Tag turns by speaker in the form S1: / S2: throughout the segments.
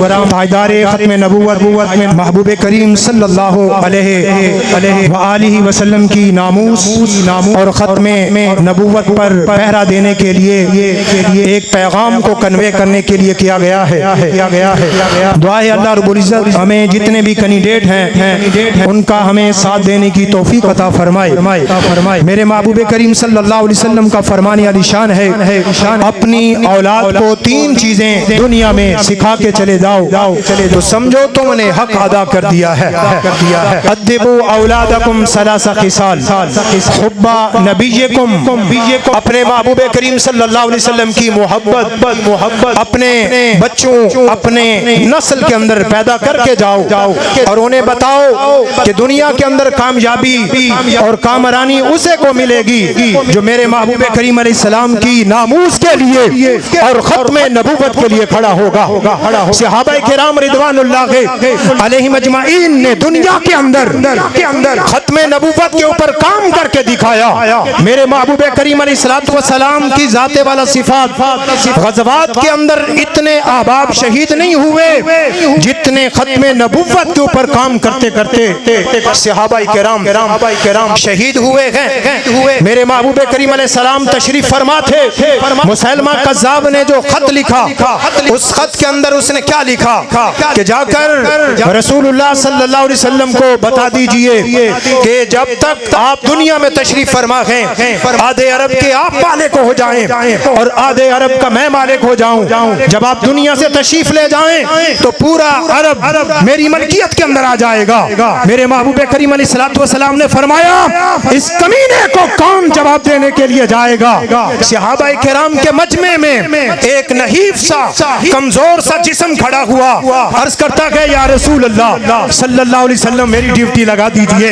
S1: ताजदार खत्म नबूवत महबूब करीम सल्लल्लाहु अलैहि वसल्लम की नामूस और खत्म नबूवत पर पहरा देने के लिए एक पैगाम को कन्वे करने के लिए किया गया है। दुआ है अल्लाह रब्बुल इज्जत हमें जितने भी कैंडिडेट हैं उनका हमें साथ देने की तौफीक अता फरमाए। मेरे महबूब करीम सल्लल्लाहु अलैहि वसल्लम का फरमान अलीशान है, अपनी औलाद को तीन चीजें दुनिया में सिखा के चले जाओ तो समझो तुमने हक अदा कर दिया है। अद्दिबू औलादकुम सलासा खिसाल हुब्बा नबीयकुम, अपने महबूब करीम सल्लल्लाहु अलैहि वसल्लम की मोहब्बत अपने बच्चों अपने नस्ल के अंदर पैदा करके जाओ और उन्हें बताओ कि दुनिया के अंदर कामयाबी और कामरानी उसे को मिलेगी जो मेरे महबूब करीम अलैहिस्सलाम की नामूस के लिए और खत्म नबूवत के लिए खड़ा होगा। सहाबा किराम रिदवानुल्लाह अलैहिम अजमाइन ने दुनिया के अंदर खत्म नबूवत के ऊपर काम करके दिखाया। मेरे महबूब करीम अलैहिस्सलातु वस्सलाम की जाते वाला सिफात गज़वात के अंदर इतने अहबाब शहीद नहीं हुए जितने खत्म नबूवत के ऊपर काम करते करते सहाबा किराम शहीद हुए हैं। मेरे महबूब करीम अलैहिस्सलाम तशरीफ फरमा थे। मुसैलमा कज़्ज़ाब ने जो खत लिखा उस खत के अंदर उसने क्या लिखा कि जाकर रसूलुल्लाह सल्लल्लाहु अलैहि वसल्लम को बता दीजिए कि जब तक आप दुनिया में तशरीफ फरमा हैं आधे अरब के आप मालिक हो जाएं और आधे अरब का मैं मालिक हो जाऊं। जब आप दुनिया से तशरीफ ले जाएं तो पूरा अरब मेरी मलकियत के अंदर आ जाएगा। मेरे महबूब करीम अलैहिस्सलातु वस्सलाम ने फरमाया इस कमीने को कौन जवाब देने के लिए जाएगा। सहाबा किराम के मजमे में एक नहीफ सा कमजोर सा जिस्म खड़ा हुआ, अर्ज करता है या रसूल अल्लाह सल्लल्लाहु अलैहि वसल्लम मेरी ड्यूटी लगा दीजिए,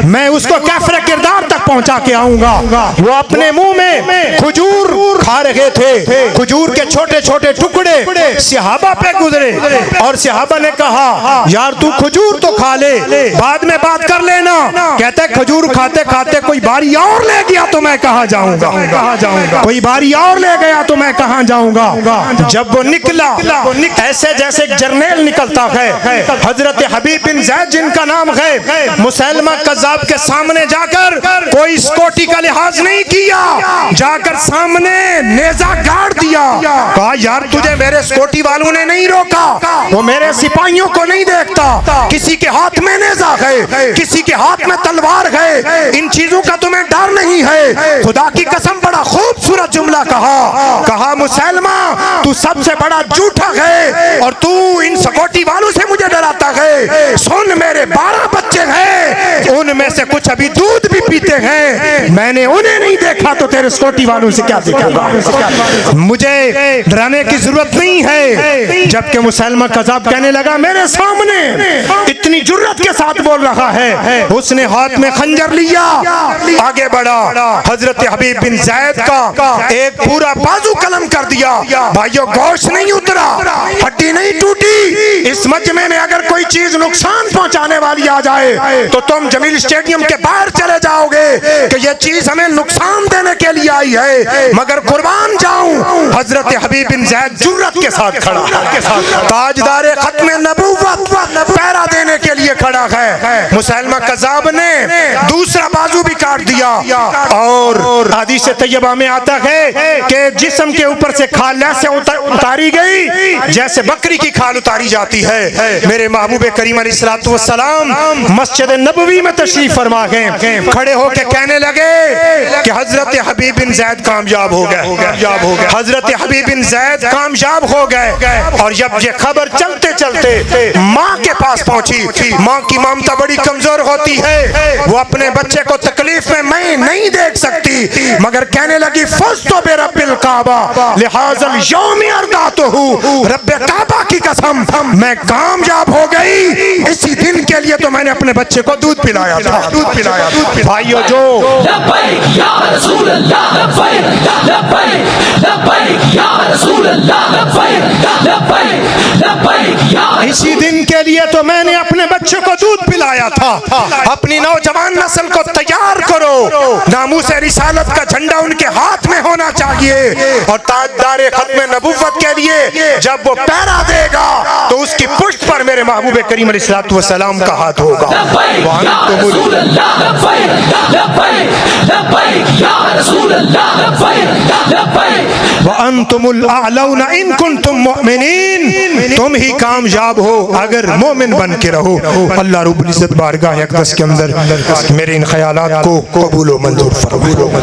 S1: मैं उसको कैफर किरदार तक पहुंचा के आऊंगा। वो अपने मुंह में खजूर खा रहे थे, खजूर के छोटे छोटे टुकड़े सहाबा पे गुजरे और सहाबा ने कहा यार तू खजूर तो खा ले, बाद में बात कर लेना। कहते खजूर खाते खाते कोई बारी और ले गया तो मैं कहाँ जाऊंगा, कोई बारी और ले गया तो मैं कहाँ जाऊंगा। जब वो निकला ऐसे जैसे एक जर्नेल निकलता है, हजरत हबीब बिन ज़ैद जिनका नाम है, मुसैलमा कज़्ज़ाब के सामने जाकर कोई सिक्योरिटी का लिहाज नहीं किया, जाकर सामने नेज़ा गाड़ दिया। कहा यार तुझे मेरे सिक्योरिटी वालों ने नहीं रोका, वो मेरे सिपाहियों को नहीं देखता, किसी के हाथ में नेज़ा है, किसी के हाथ में तलवार है, इन चीजों का तुम्हें डर नहीं है। खुदा की कसम बड़ा खूबसूरत जुमला कहा मुसैलमा तू सबसे बड़ा झूठा है और तू इन सिक्योरिटी वालों से मुझे डराता है। सुन मेरे 12 बच्चे हैं, उनमें से कुछ अभी दूध भी पीते हैं, मैंने उन्हें नहीं देखा तो तेरे सिक्योरिटी वालों से क्या देखूंगा, मुझे डराने की जरूरत नहीं है। जबकि मुसैलमा कज़्ज़ाब कहने लगा मेरे सामने इतनी जुर्रत के साथ बोल रहा है, उसने हाथ में खंजर लिया, आगे बढ़ा, हजरत हबीब बिन ज़ैद का एक पूरा बाजू कलम कर दिया। भाइयों गोश्त नहीं उतरा, हड्डी नहीं टूटी। इस मजमे में अगर कोई चीज नुकसान पहुंचाने वाली आ जाए तो तुम जमील स्टेडियम के बाहर चले जाओगे कि ये चीज हमें नुकसान देने के लिए आई है, मगर कुर्बान जाऊं। हजरत हबीब बिन ज़ैद जुर्रत के साथ खड़ा, ताजदार खत्म नबूवत पहरा देने के लिए खड़ा है। मुसैलमा कज़्ज़ाब ने दूसरा बाजू भी काट दिया और हदीस तैयबा में आता है कि जिस्म के ऊपर से खाल ऐसे उतारी गई जैसे बकरी की खाल उतारी जाती है। मेरे महबूब करीम अलैहिस्सलातु वस्सलाम मस्जिद नबवी में तशरीफ फरमा गए, खड़े होकर कहने लगे कि हजरत हबीब बिन ज़ैद कामयाब हो गए, हजरत हबीब बिन ज़ैद कामयाब हो गए। और जब ये खबर चलते चलते माँ के पास पहुंची, माँ की ममता बड़ी कमजोर होती है, वो अपने बच्चे को तकलीफ में मैं नहीं देख सकती, मगर कहने लगी फस्तु बिरब्बिल काबा लिहाज़ल यौमि अर्दातुहु, रब्बे काबा की कसम मैं कामयाब हो गई, इसी दिन के लिए तो मैंने अपने बच्चे को दूध पिलाया था। भाइयों जो
S2: लब्बैक या रसूल अल्लाह, लब्बैक लब्बैक लब्बैक या रसूल अल्लाह, लब्बैक लब्बैक लब्बैक या,
S1: इसी दिन के लिए तो मैंने अपने बच्चे को दूध पिलाया था। अपनी नौजवान नस्ल को तैयार करो, नामूस रिसालत का झंडा उनके हाथ में होना चाहिए और ताजदार खत्म नबूवत के लिए जब वो पहरा देगा तो उसकी पर मेरे महबूब करीम अलैहिस्सलाम का हाथ होगा।
S2: लब्बैक या रसूल अल्लाह, लब्बैक लब्बैक लब्बैक या रसूल अल्लाह, लब्बैक लब्बैक
S1: व अंतुमुल अअलौना इन कुंतुम मुमिनीन, तुम ही कामयाब हो अगर मोमिन बन के रहो। अल्लाह रब्बुल इज्जत बारगाह अक़दस के अंदर मेरे इन ख्यालात को कबूल व मंजूर फरमाए।